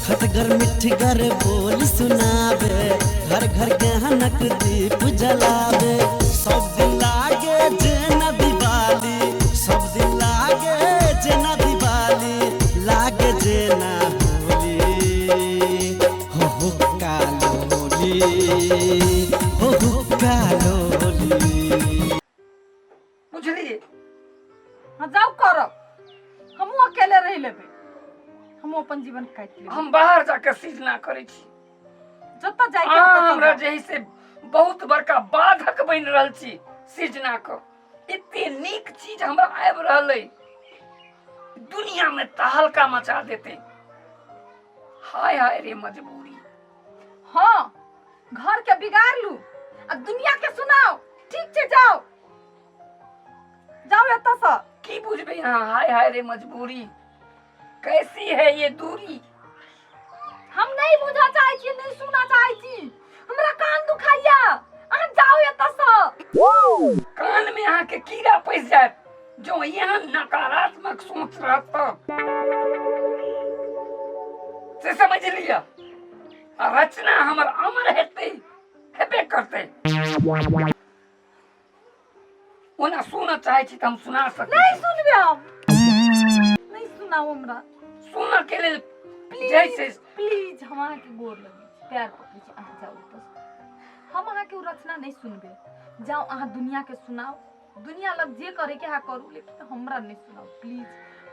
खटगर मिठगर बोल सुनावे, घर घर गहनक दीप जलावे। सब दिन लागे जेना दिवाली, सब दिन लागे जेना दिवाली, लागे जेना होली। हो कालोली, हो कालोली। बुझलिए हाँ जाओ करब, हमहू अकेले रह लेबे, हम अपन जीवन काट लेबे। हम बाहर जाकर सीज ना करे छी। जत जाय के हमरा जही से बहुत बड़का बाधक बन रहल छी सीजना को। इतने नीक चीज हमरा आबि रहल है, दुनिया में तहलका मचा देते। हाय हाय रे मजबूरी। हाँ घर के बिगाड़ लू आ दुनिया के सुनाओ। ठीक छे जाओ जाओ एत से। की बुझबे यहाँ? हाय हाय रे मजबूरी, कैसी है ये दूरी। हम नहीं बुझा चाहे छी, नहीं सुना चाहे छी, हमरा कान दुखाइया। अहाँ जाओ एत से। कान में यहाँ के कीड़ा फंस जाए जो यहाँ नकारात्मक सोच रहा था से समझ लिया। रचना हमर अमर हेते हेबे करते। ओना सुना चाहे छी त हम सुना सकते। नहीं सुनबे, हम नहीं सुनाओ हमरा। सुना के लिए प्लीज जैसे प्लीज हम अहाँ के गोर लगे, पैर पकड़े छी, अहाँ जाओ एत से। हम अहाँ के उ रचना नहीं सुनबे। जाओ अहाँ दुनिया के सुनाओ, दुनिया लग जे करे के अहाँ करू, लेकिन हमरा नहीं सुनाओ प्लीज।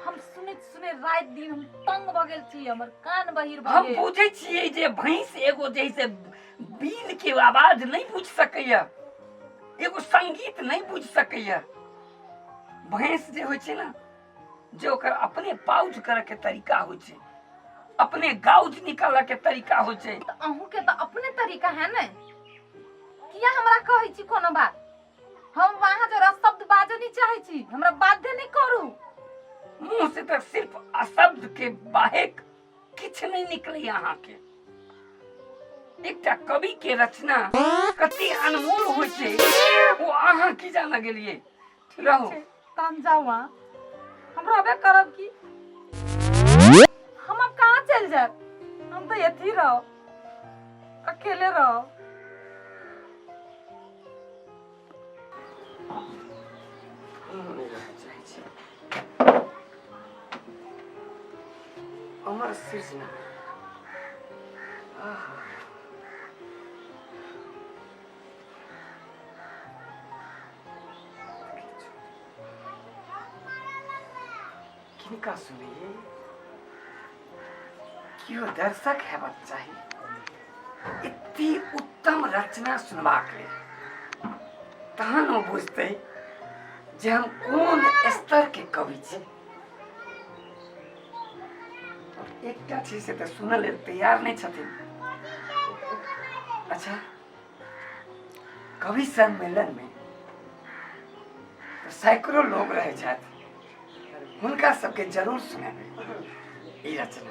हम सुने सुने रात दिन हम तंग भ गेल छी, हमर कान बहिर भ हम गेल। बुझे छिए जे भैंस एगो जैसे बीन के आवाज नहीं बुझ सकैया, एगो संगीत नहीं बुझ सकैया। भैंस जे होय छै ना, जे ओकर अपने पाउज करे के तरीका होय छै, अपने गाउज निकाले के तरीका होय छै। त अहू के त अपने तरीका है ने, किया हमरा कहै छी कोनो बात? हम वहां जरा शब्द बाजे नहीं चाहे छी, हमरा बाध्य नहीं करू। मुंह से तो सिर्फ अशब्द के बाहे किछ नहीं निकले यहाँ के। एकटा कवि के रचना कति अनमोल होय छै, वो अहाँ की जान गेलिए। रहो काम जाओ वहाँ, हम रहबे करब की। हम अब कहाँ चल जाए? हम तो यथी रहो, अकेले रहो। अमर सृजना। किनका सुनिए, क्यों दर्शक है बच्चा ही इतनी उत्तम रचना सुनबाक ले, तहन वो बुझते जे हम कोन स्तर के कवि छी। एकटा चीज से तो सुनल लेल तैयार नहीं छथिन। अच्छा, कवि सम्मेलन में तो सैकड़ों लोग रहे छथि, हुनका सबके जरूर सुनेबे ई रचना।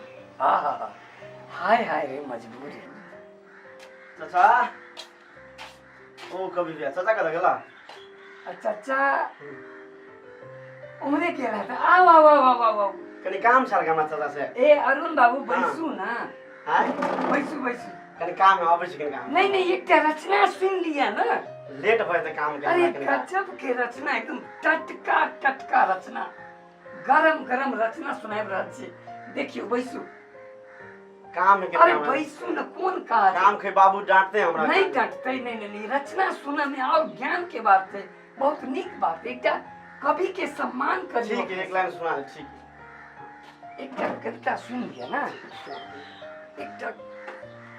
हाय हाय रे मजबूरी। चाचा ओ कभी भी चाचा कदा गेला? चाचा उन्हें के रहता। आओ आओ आओ आओ आओ, कनी काम छल गमा चाचा से। ए अरुण बाबू बैसू ना। हां बैसू बैसू, कनी काम है, ऑफिस के काम। नहीं नहीं, एक रचना सुन लिया ना, लेट होए त काम के। अरे गजब के रचना, एकदम टटका टटका रचना, गरम गरम रचना सुनाब रहल छी। देखियो बैसू। काम के अरे काम। बैसू ना, कौन काज? काम के बाबू डांटते हमरा। नहीं डांटते, नहीं नहीं, रचना सुनने में और ज्ञान के बात है, बहुत नीक बात। एकटा कवि के सम्मान करियो। ठीक है, एक लाइन सुना दे। ठीक एकटा कविता सुन लिया ना, एकटा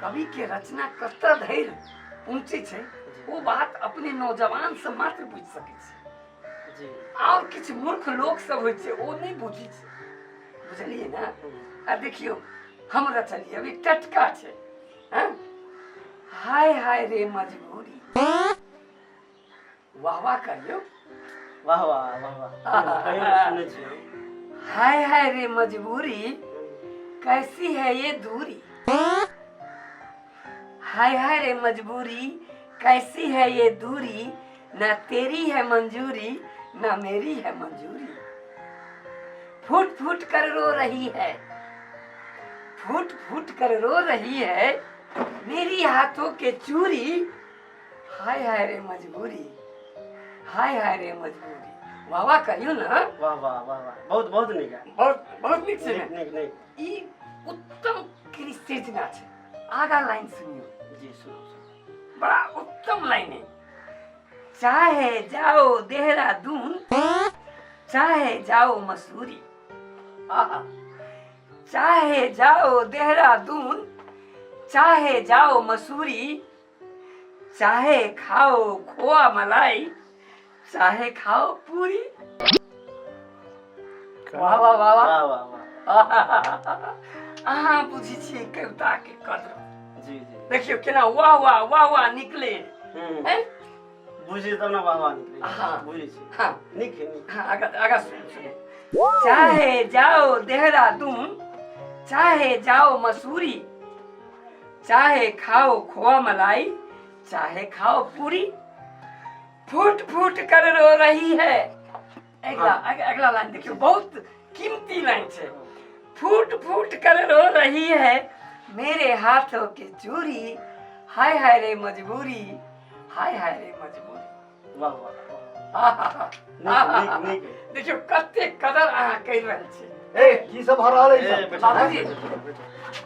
कवि के रचना कतऽ धरि पहुँचे छै, वो बात अपने नौजवान से मात्र बुझ सकै छै जी। और किछ मूर्ख लोग सब होइ छै, वो नहीं बुझी छै, बुझलिए ना। आ देखियो हम रचलिए, अभी टटका छै। हाँ? हाय हाय रे मजबूरी। वाह वाह करियो। वाह वाह वाह वाह, कहियो सुनै छी। हाय हाय रे मजबूरी, कैसी है ये दूरी। हाय हाय रे मजबूरी, कैसी है ये दूरी, ना तेरी है मंजूरी, ना मेरी है मंजूरी। फूट फूट कर रो रही है, फूट फूट कर रो रही है मेरी हाथों के चूरी। हाय हाय रे मजबूरी, हाय हाय रे मजबूरी। वाह वाह कहियो ना। वाह वाह वाह वाह, बहुत बहुत नीक है। बहुत बहुत नीक छै नीक ने। नीक नीक। ई उत्तम कृष्णा छै। आगा लाइन सुनियो। जी सुनो। बड़ा उत्तम लाइन है। चाहे जाओ देहरादून, चाहे जाओ मसूरी। आहा। चाहे जाओ देहरादून, चाहे जाओ मसूरी, चाहे खाओ खोआ मलाई, चाहे खाओ पूरी। वाह वाह वाह वाह। वाह वाह वाह। अहाँ बुझी छियै कविता के कदर। जी जी। देखियो केना वाह वाह वाह वाह निकले। हैं? बुझी तब ना वाह वाह निकले। हाँ। बुझी छी। हाँ नीक है नीक। हाँ आगा सुने। चाहे जाओ देहरादून, चाहे जाओ मसूरी, चाहे खाओ खोआ मलाई, चाहे खाओ पूरी, फूट फूट कर रो रही है। अगला लाइन देखियो, बहुत कीमती लाइन है। फूट फूट कर रो रही है मेरे हाथों की चूरी। हाय हाय रे मजबूरी, हाय हाय रे मजबूरी। वाह वाह। नीक नीक नीक। देखियो कते कदर अहाँ कहि रहल छी। ए की सब भ रहल है ए, सब? बाबूजी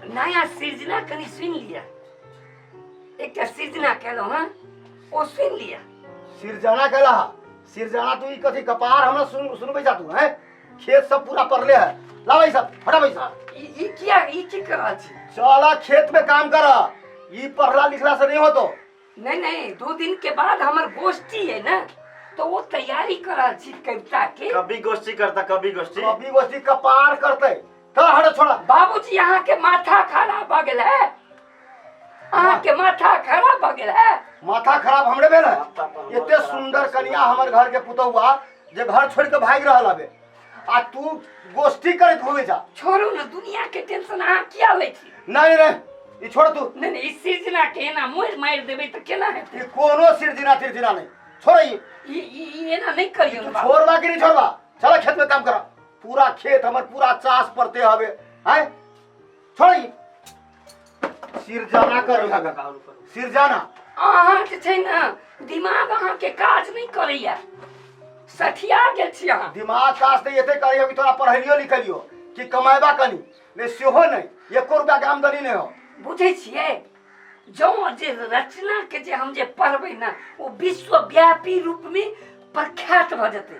नया सृजना कनी सुन लिया। एकटा सृजना केलहुँ हँ, ओ सुन लिया। सिरजाना कहला सिरजाना तू ई कथी कपार हमरा सुनबै जा तू हैं? खेत सब पूरा पड़ले है। लाबै सब हटाबै सब। ई किया ई की कर रहल छी? चला खेत में काम कर। ई पढ़ला लिखला से नहीं होतो। नहीं नहीं 2 दिन के बाद हमर गोष्ठी है ना, तो वो तैयारी कर रहल छी कविता के। कभी गोष्ठी करता कभी गोष्ठी। कभी गोष्ठी कपार करते त हट छोड़ा। बाबूजी अहाँ के माथा खराब भ गेल है। अहाँ के माथा खराब भ गेल है। माथा खराब हमरे भेल है। एते सुंदर कन्या हमर घर के पुतौआ जे घर छोड़ के भाग रहल हबे, आ तू गोष्ठी करत होवे जा। छोड़ू ना, दुनिया के टेंशन अहाँ किया लै छी? नहीं नहीं ई छोड़ तू। नहीं नहीं, ई सृजना के एना मोर मारि देबै त केना हेतै? ई कोनो सिरजिना तिरजिना नहीं। छोड़ ई। ई एना नहीं करियो तू ना बाबू। छोड़वा कि नहीं छोड़वा? चला खेत में काम करा। पूरा खेत हमर पूरा चास पड़ते हवे हैं। छोड़ी सिरजाना कर सिरजाना। अहाँ जे छै ना दिमाग अहाँ के काज नहीं करैया। सठिया गेल छी अहाँ। दिमाग काज ते एते करी अभी तोरा पढ़लियो लिखलियो कि कमाएबा कनी ने सेहो नहीं। 1 रुपया के आमदनी नहीं हो। बुझे छियै जो जे रचना के जे हम जे पढ़बै ना, वो विश्वव्यापी रूप में प्रख्यात भ जेतै।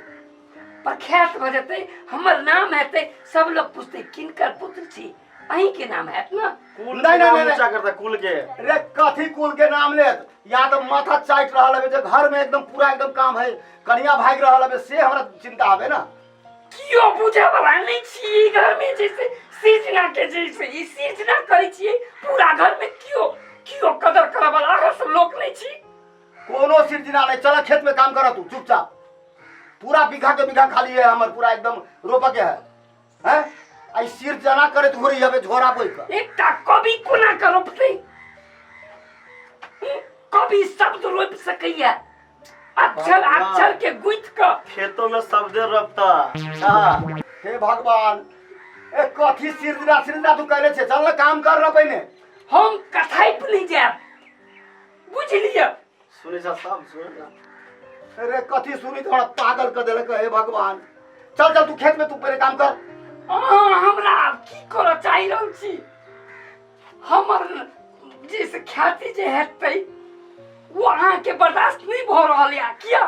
प्रख्यात भ जेतै, हमर नाम हेतै, सब लोग पूछते किनकर पुत्र छी? अहीं के नाम हैत ना। कुल नहीं, के नहीं, नाम नहीं, ऊंचा करता कुल के। रे कथी कुल के नाम लेत? या तो माथा चाट रहल हबे जे घर में एकदम पूरा एकदम काम है, कन्या भाग रहल हबे से हमरा चिंता हबे ना। कियो बुझे वाला नहीं छी। घर में जैसे सृजना के जैसे ई सृजना करै छियै, पूरा घर में कियो कदर करे वाला अहाँ सब लोग नहीं छी। कोनो सिरजिना नहीं। चला खेत में काम कर तू चुपचाप। पूरा बीघा के बीघा खाली है हमर, पूरा एकदम रोप के है हैं। आई सिरजना करे तू होरी हबे झोरा बोई का। एकटा कवि कोना के रोपतै? कवि शब्द रोप सकैया। अक्षर अक्षर के गुथ के खेतों में सब दे रोपता। हाँ। हे भगवान ए कथी सिरजिना तू कहले छे? चल ना काम कर रहा पहिने। हम कथाई पर नहीं जाब। बुझ लिया। सुने सा सब सुने ना। अरे कथी सुनी थोड़ा पागल कर देलक। हे भगवान चल चल तू खेत में तू पहले काम कर। हमरा की कर चाहि रहल छी? हमर जैसे ख्याति जे हेतै वो अहाँ के बर्दाश्त नहीं भ रहल या किया?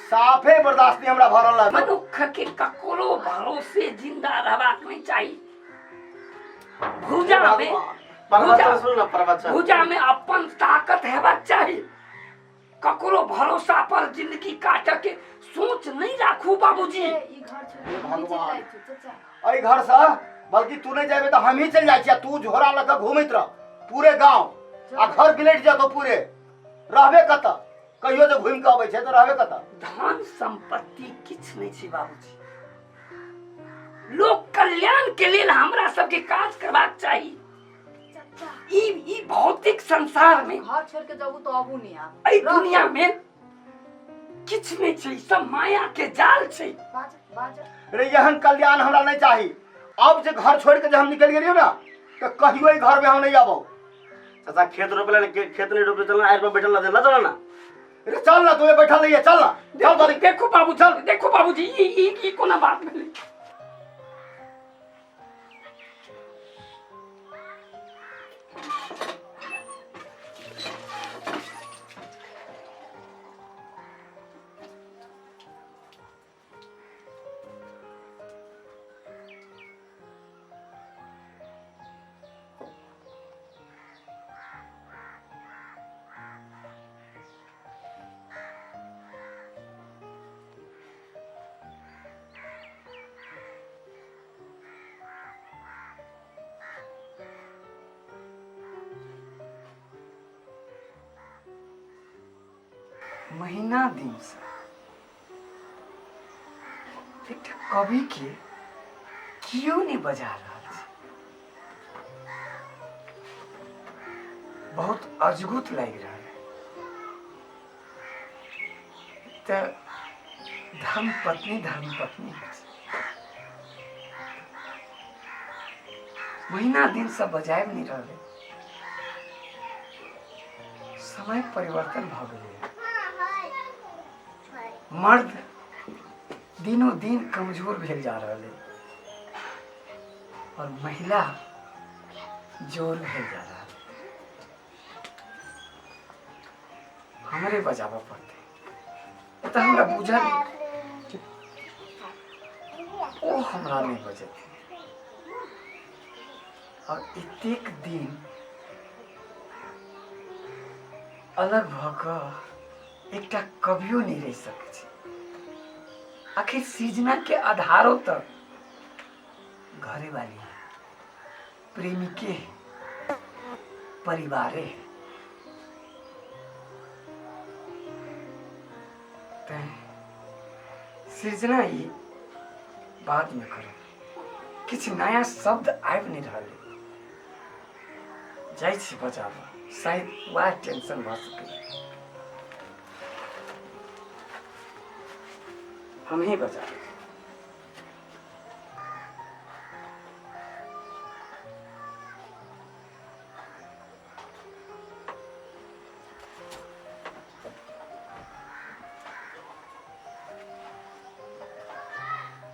साफे बर्दाश्त नहीं हमरा भरल है। मनुख के ककरो भरोसे जिंदा रहबाक नहीं चाहिए। भुजा में प्रवचन सुन ना प्रवचन। भुजा में अपन ताकत हेबाक चाहिए। ककरो भरोसा पर जिंदगी काटे के सोच नहीं राखू बाबूजी। ई घर छोड़ भगवान। चाचा। अई घर से बल्कि तू नहीं जाबे तो हम ही चल जाई छिया। तू झोरा लगा घूमत रह पूरे गांव, आ घर बिलेट जातो पूरे। रहबे कत कहियो जे घूम के आबै छै तो रहबे कत? धन संपत्ति किछ नहीं छै बाबूजी। लोक कल्याण के लेल हमरा सबके काज करबाक चाहिए। चाचा ई भौतिक संसार में, घर छोड़ के जाबू तो अबू नहीं आ। एहि दुनिया में किछ नहीं छै। सब माया के जाल छै। बाजा बाजा। रे यहन कल्याण हमरा नहीं चाही। अब जे घर छोड़ के जब हम निकल गेलियो ना तो कहियो ई घर में हम नहीं आबो। चाचा खेत रोपले ने खेत नहीं रोपले चलना आएर पर बैठल ना देना चलना। अरे चल ना तू बैठल नहीं है चल ना चल बड़ी देखो बाबू चल देखो बाबूजी ई कोना बात भेलै। महीना दिन से एकटा कवि के क्यों नहीं बजा रहा छै। बहुत अजगुत लग रहा है। तो धर्म पत्नी है। महीना दिन से बजाय नहीं रहे। समय परिवर्तन भ गए। मर्द दिनों दिन कमजोर भेल जा रहा है और महिला जोर भेल जा रहा है। हमरे बजावा पड़ते तो हमरा बुझल ओ हमरा नहीं बजते और एतेक दिन अलग भक एकटा कवियो नहीं रह सके छै। आखिर सृजना के आधारो तक घरे वाली है, प्रेमिके है, परिवारे है। सृजना ये बाद में करो। किछ नया शब्द आबि नहीं रहा। जाइ छी बजाबा शायद वह टेंशन भ सके। हम ही बजा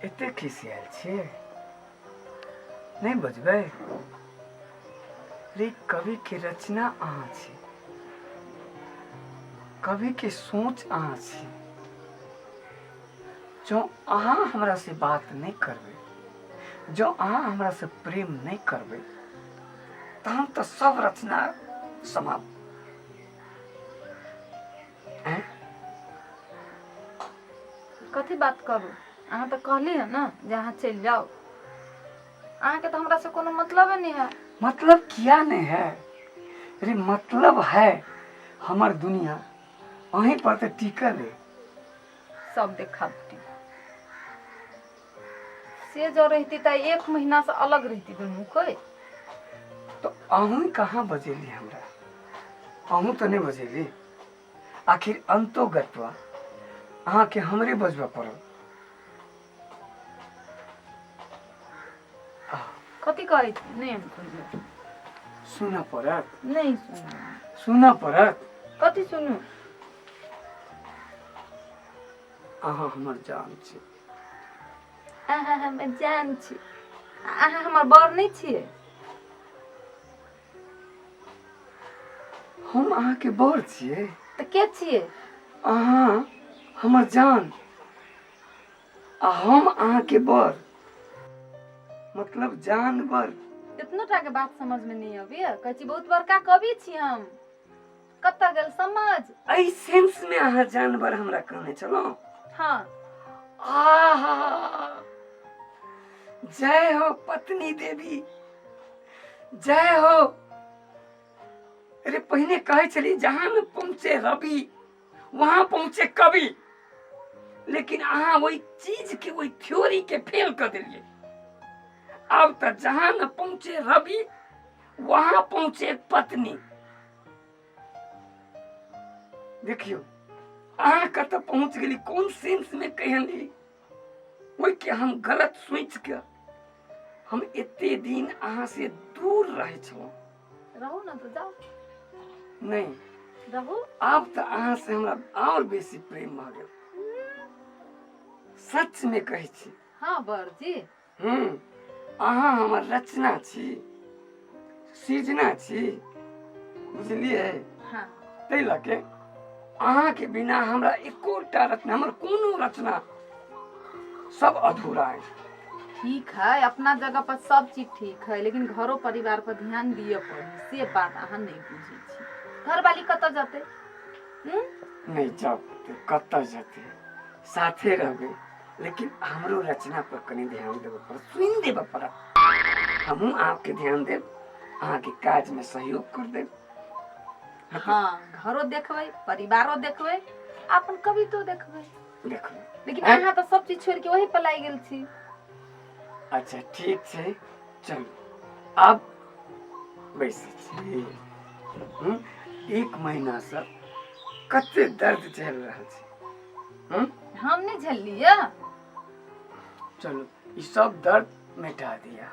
एते खिसियाल छियै नहीं बजबै। रे कवि के रचना अहाँ छी, कवि के सोच अहाँ छी। जो अहाँ हमरा से बात नहीं करबे, जो अहाँ हमरा से प्रेम नहीं करबे तहन तो सब रचना समाप्त। कथी बात करू? अहाँ तो कहली है ना जहाँ चल जाओ। अहाँ के तो हमरा से कोनो मतलब नहीं है। मतलब किया नहीं है? अरे मतलब है हमार दुनिया वहीं पर तो टिकल है। सब देखावटी से जो रहती तो 1 महीना से अलग रहती दुनू कोई। तो अहूँ कहाँ बजेली हमरा? अहूँ तो नहीं बजेली। आखिर अंतो गत्वा अहाँ के हमरे बजबा पड़ल। कथी कहै छी? नहीं हम सुनबे। सुना पड़त? नहीं सुनबे। सुना पड़त? कथी सुनू? अहाँ हमर जान छी। अहाँ हमर जान छी। अहाँ हमर बर नहीं छिए। हम अहाँ के बर छिए। तो के छिए? अहाँ हमर जान आ हम अहाँ के बर, मतलब जानवर। इतना टा के बात समझ में नहीं आबिए। कहै छी बहुत बड़का कवि छी हम। कत्ता गेल समझ? एहि सेंस में अहाँ जानवर हमरा कहने चलो। हाँ। आहा जय हो पत्नी देवी, जय हो। अरे पहले कहे चली जहां में पहुंचे रवि वहां पहुंचे कवि, लेकिन अहाँ वही चीज के वही थ्योरी के फेल कर दिलिए। अब तो जहां न पहुंचे रवि वहां पहुंचे पत्नी। देखियो अहाँ कत पहुंच गई, कौन सेंस में कहली वही के हम गलत सोच के हम एते दिन अहाँ से दूर रहे छलहुँ। रहू ना तो जाओ नहीं, रहू। आब तऽ अहाँ से हमरा और बेसी प्रेम भऽ गेल। सच में कहै छी। हाँ बर जी। अहाँ हमर रचना छी, सृजना छी, बुझलिए? हाँ ताहि लऽ के अहाँ के बिना हमरा एकोटा रचना, हमर कोनो रचना सब अधूरा है। ठीक है, अपना जगह पर सब चीज ठीक है, लेकिन घरों परिवार पर ध्यान दिए पड़ी, से बात अहाँ नहीं बुझे छी। घर वाली कत जाते? नहीं जाते, कत जाते, साथे रहबे, लेकिन हमरो रचना पर कनी ध्यान देबे पड़त, सुनि देबे पड़त। हमहूँ आपके ध्यान देब, अहाँ के काज में सहयोग कर देब। हाँ, घरों देखबे, परिवारों देखबे, अपन कवितो देखबे। देखबै, लेकिन अहाँ तो सब चीज छोड़ के वही पलाई गेल छी। अच्छा ठीक छै, चलू आब बैसे छी। 1 महीना से कते दर्द झेल रहल छी। हम नहीं झेलिए। चलो, ई सब दर्द मिटा दिया।